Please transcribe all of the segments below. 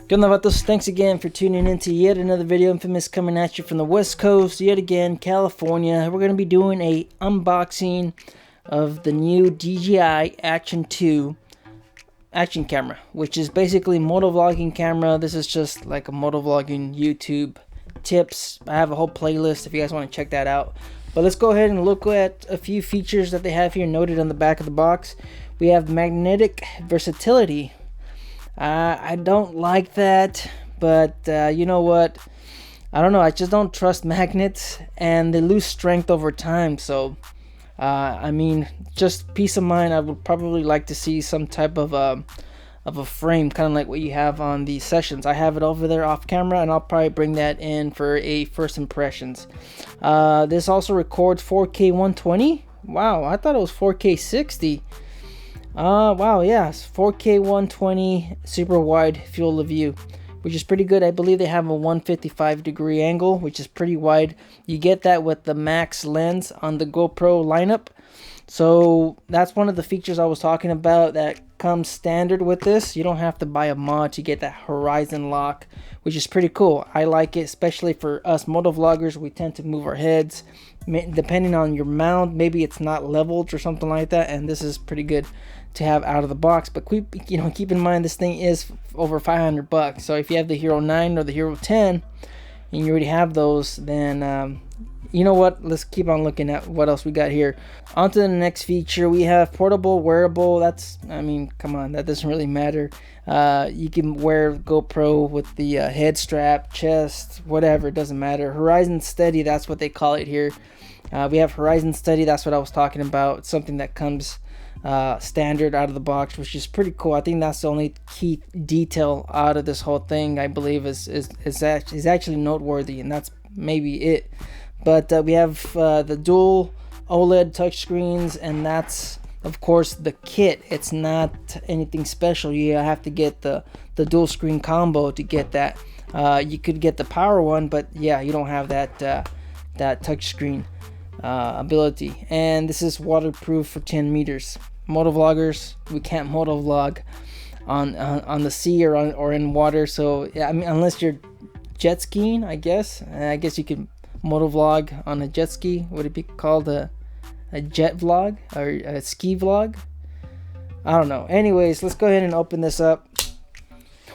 Good Novatos, thanks again for tuning in to yet another video. Infamous coming at you from the West Coast, yet again, California. We're going to be doing a unboxing of the new DJI Action 2 action camera, which is basically motovlogging camera. This is just like a motovlogging YouTube tips. I have a whole playlist if you guys want to check that out. But let's go ahead and look at a few features that they have here noted on the back of the box. We have magnetic versatility. I don't like that, but you know what? I don't know. I just don't trust magnets, and they lose strength over time. So, I mean, just peace of mind. I would probably like to see some type of a frame, kind of like what you have on the Sessions. I have it over there off camera, and I'll probably bring that in for a first impressions. This also records 4K 120. Wow, I thought it was 4K 60. Wow, yes, 4K 120 super wide field of view, which is pretty good. I believe they have a 155-degree angle, which is pretty wide. You get that with the max lens on the GoPro lineup. So that's one of the features I was talking about that comes standard with this. You don't have to buy a mod to get that horizon lock, which is pretty cool. I like it, especially for us motovloggers. We tend to move our heads depending on your mount. Maybe it's not leveled or something like that, and this is pretty good to have out of the box. But keep in mind, this thing is over $500. So if you have the Hero 9 or the Hero 10 and you already have those, then you know what, let's keep on looking at what else we got here. On to the next feature. We have portable wearable. That's, I mean, come on, that doesn't really matter. You can wear GoPro with the head strap, chest, whatever, it doesn't matter. Horizon Steady, that's what they call it here. We have Horizon Steady, that's what I was talking about. It's something that comes standard out of the box, which is pretty cool. I think that's the only key detail out of this whole thing, I believe, is actually noteworthy, and that's maybe it. But we have the dual OLED touchscreens, and that's of course the kit. It's not anything special. You have to get the dual screen combo to get that. You could get the power one, but yeah, you don't have that touchscreen ability. And this is waterproof for 10 meters. Motovloggers, we can't motovlog on the sea or in water. So yeah, I mean, unless you're jet skiing, I guess you could motovlog on a jet ski. Would it be called a jet vlog or a ski vlog? I don't know. Anyways, let's go ahead and open this up.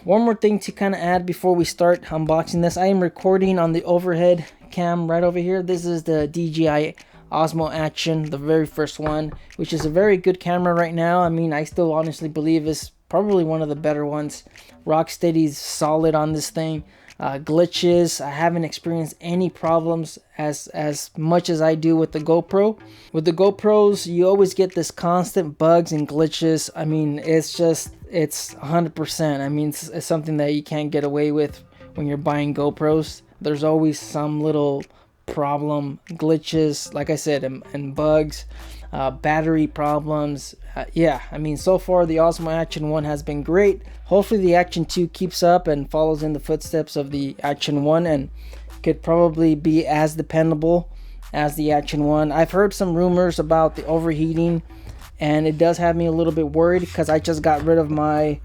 One more thing to kind of add before we start unboxing this. I am recording on the overhead cam right over here. This is the DJI OSMO Action, the very first one, which is a very good camera right now. I mean, I still honestly believe it's probably one of the better ones. Rocksteady's solid on this thing. Glitches, I haven't experienced any problems as much as I do with the GoPro. With the GoPros, you always get this constant bugs and glitches. I mean, it's 100%. I mean, it's something that you can't get away with when you're buying GoPros. There's always some little problem, glitches, like I said, and bugs, battery problems. Yeah, I mean, so far the Osmo Action 1 has been great. Hopefully the Action 2 keeps up and follows in the footsteps of the Action 1 and could probably be as dependable as the Action 1. I've heard some rumors about the overheating, and it does have me a little bit worried because I just got rid of my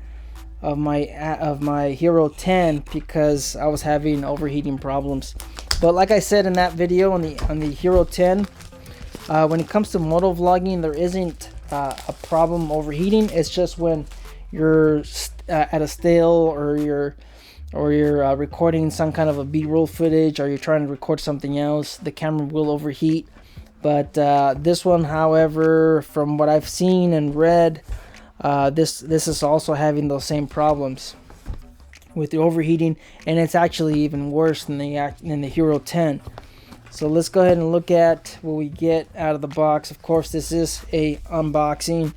Hero 10 because I was having overheating problems. But like I said in that video on the Hero 10, when it comes to motovlogging, there isn't a problem overheating. It's just when you're at a still or you're recording some kind of a B-roll footage, or you're trying to record something else, the camera will overheat. But this one, however, from what I've seen and read, this is also having those same problems with the overheating, and it's actually even worse than the Hero 10. So let's go ahead and look at what we get out of the box. Of course, this is a unboxing,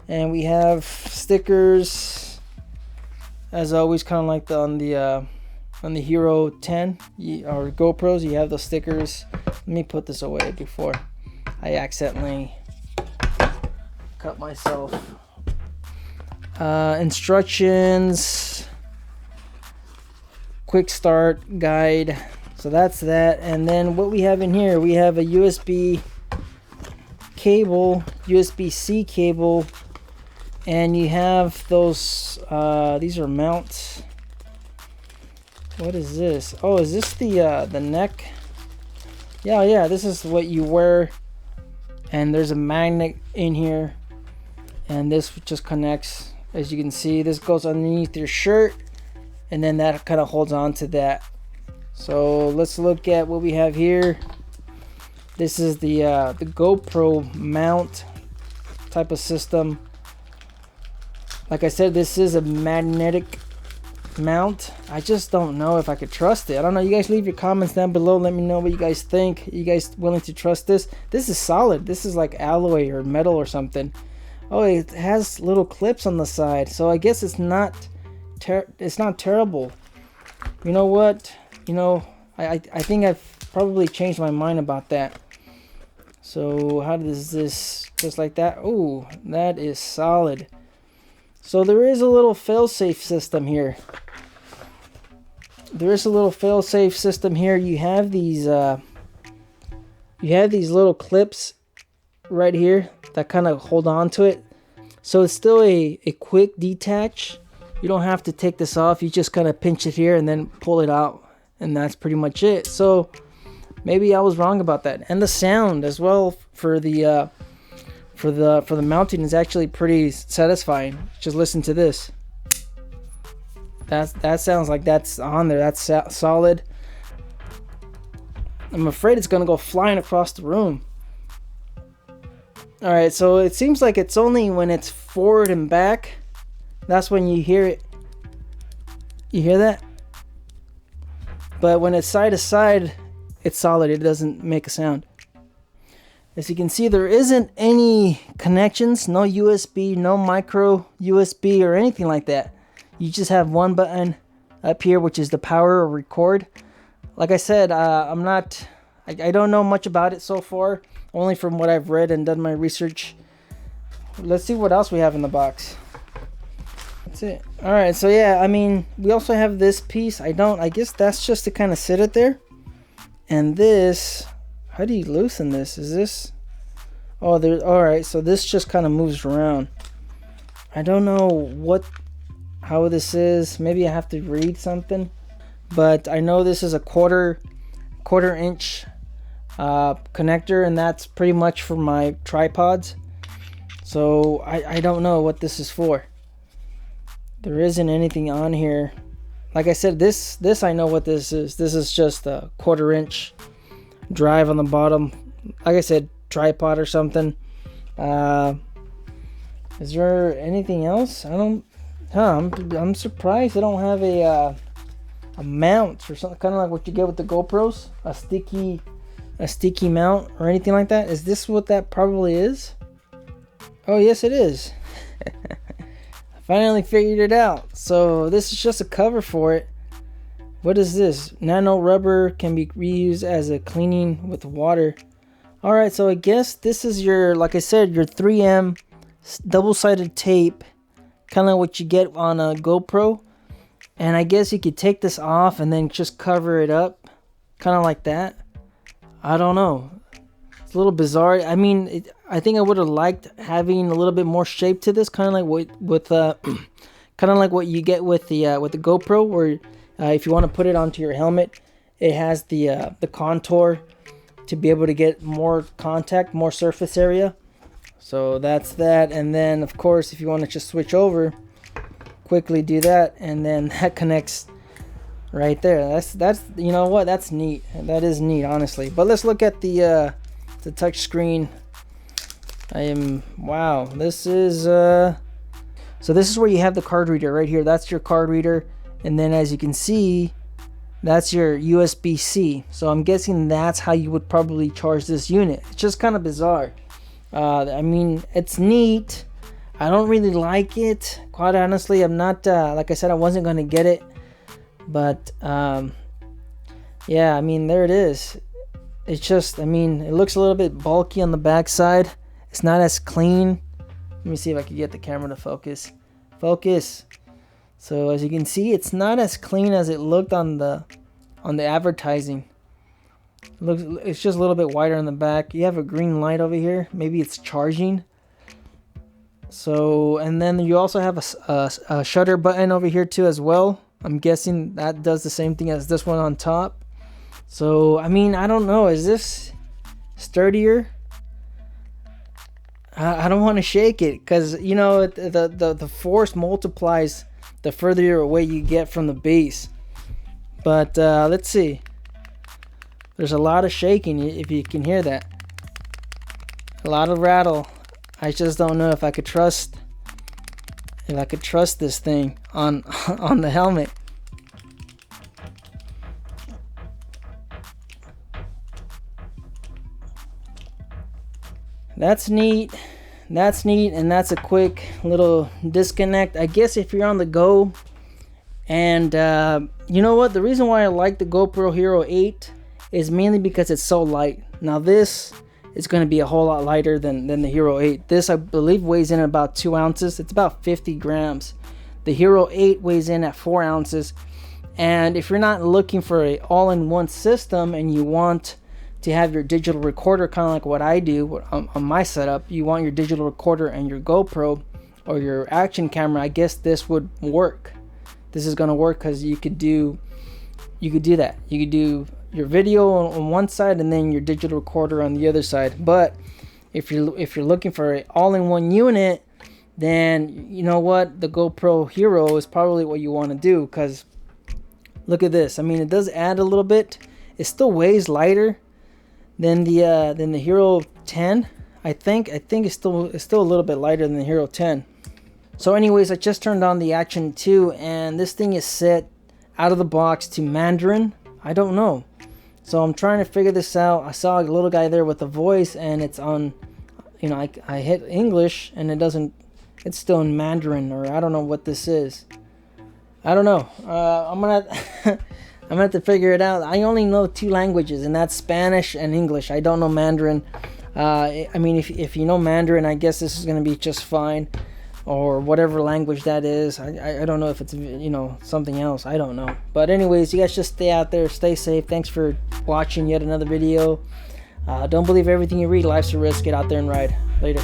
and we have stickers as always, kind of like on the Hero 10 or GoPros. You have those stickers. Let me put this away before I accidentally cut myself. Instructions, quick start guide. So that's that. And then what we have in here, we have a USB cable, USB-C cable, and you have those these are mounts What is this? Oh, is this the neck? Yeah, this is what you wear, and there's a magnet in here, and this just connects. As you can see, this goes underneath your shirt, and then that kind of holds on to that. So let's look at what we have here. This is the GoPro mount type of system. Like I said, this is a magnetic mount. I just don't know if I could trust it. I don't know. You guys leave your comments down below. Let me know what you guys think. You guys willing to trust this? This is solid. This is like alloy or metal or something. Oh, it has little clips on the side, so I guess it's not terrible. You know what? You know, I think I've probably changed my mind about that. So how does this, just like that? Oh, that is solid. So there is a little fail-safe system here. There is a little fail-safe system here. You have these little clips right here that kind of hold on to it. So it's still a quick detach. You don't have to take this off. You just kind of pinch it here and then pull it out, and that's pretty much it. So maybe I was wrong about that. And the sound as well for the mounting is actually pretty satisfying. Just listen to this. That sounds like that's on there. That's solid. I'm afraid it's gonna go flying across the room. All right, so it seems like it's only when it's forward and back, that's when you hear it. You hear that? But when it's side to side, it's solid. It doesn't make a sound. As you can see, there isn't any connections, no USB, no micro USB or anything like that. You just have one button up here, which is the power or record. Like I said, I don't know much about it so far, only from what I've read and done my research. Let's see what else we have in the box. That's it. All right, so yeah, I mean, we also have this piece. I guess that's just to kind of sit it there. And this, how do you loosen this? Is this, oh, there, all right, so this just kind of moves around. I don't know how this is. Maybe I have to read something, but I know this is a quarter inch connector, and that's pretty much for my tripods. So I don't know what this is for. There isn't anything on here. Like I said, this I know what this is. This is just a 1/4 inch drive on the bottom. Like I said, tripod or something. Is there anything else? I'm surprised I don't have a mount or something, kind of like what you get with the GoPros, a sticky mount or anything like that. Is this what that probably is? Oh yes, it is. I finally figured it out. So this is just a cover for it. What is this? Nano rubber, can be reused as a cleaning with water. All right, so I guess this is your, like I said, your 3M double-sided tape, kind of what you get on a GoPro. And I guess you could take this off and then just cover it up, kind of like that. I don't know. It's a little bizarre. I mean, I think I would have liked having a little bit more shape to this, kind of like kind of like what you get with the GoPro, where if you want to put it onto your helmet, it has the contour to be able to get more contact, more surface area. So that's that. And then of course, if you want to just switch over, quickly do that, and then that connects right there. That's you know what, that's neat. That is neat, honestly. But let's look at the touch screen. Wow, this is so this is where you have the card reader right here. That's your card reader, and then as you can see, that's your USB-C. So I'm guessing that's how you would probably charge this unit. It's just kind of bizarre. I mean, it's neat. I don't really like it, quite honestly. I'm not, like I said, I wasn't going to get it. But, yeah, I mean, there it is. It's just, I mean, it looks a little bit bulky on the back side. It's not as clean. Let me see if I can get the camera to focus. Focus. So, as you can see, it's not as clean as it looked on the advertising. It's just a little bit wider on the back. You have a green light over here. Maybe it's charging. So, and then you also have a shutter button over here too as well. I'm guessing that does the same thing as this one on top. So I mean, I don't know, is this sturdier? I don't want to shake it, because you know the force multiplies the further away you get from the base. But let's see. There's a lot of shaking, if you can hear that. A lot of rattle. I just don't know if I could trust this thing on on the helmet. That's neat. That's neat, and that's a quick little disconnect. I guess if you're on the go, and you know what? The reason why I like the GoPro Hero 8 is mainly because it's so light. Now this is going to be a whole lot lighter than the Hero 8. This, I believe, weighs in at about 2 ounces. It's about 50 grams. The Hero 8 weighs in at 4 ounces. And if you're not looking for an all-in-one system and you want to have your digital recorder, kind of like what I do on my setup, you want your digital recorder and your GoPro or your action camera, I guess this would work. This is going to work because you could do that. You could do your video on one side and then your digital recorder on the other side. But if you're looking for an all-in-one unit, then you know what, the GoPro Hero is probably what you want to do, because look at this. I mean, it does add a little bit. It still weighs lighter than the Hero 10. I think it's still a little bit lighter than the Hero 10. So anyways, I just turned on the Action 2, and this thing is set out of the box to Mandarin. I don't know. So I'm trying to figure this out. I saw a little guy there with a voice, and it's on, you know, I hit English and it doesn't, it's still in Mandarin, or I don't know what this is. I don't know. I'm gonna I'm gonna have to figure it out. I only know 2 languages, and that's Spanish and English. I don't know Mandarin. I mean, if you know Mandarin, I guess this is gonna be just fine, or whatever language that is. I don't know if it's, you know, something else. I don't know. But anyways, you guys just stay out there, stay safe. Thanks for watching yet another video. Don't believe everything you read. Life's a risk. Get out there and ride. Later.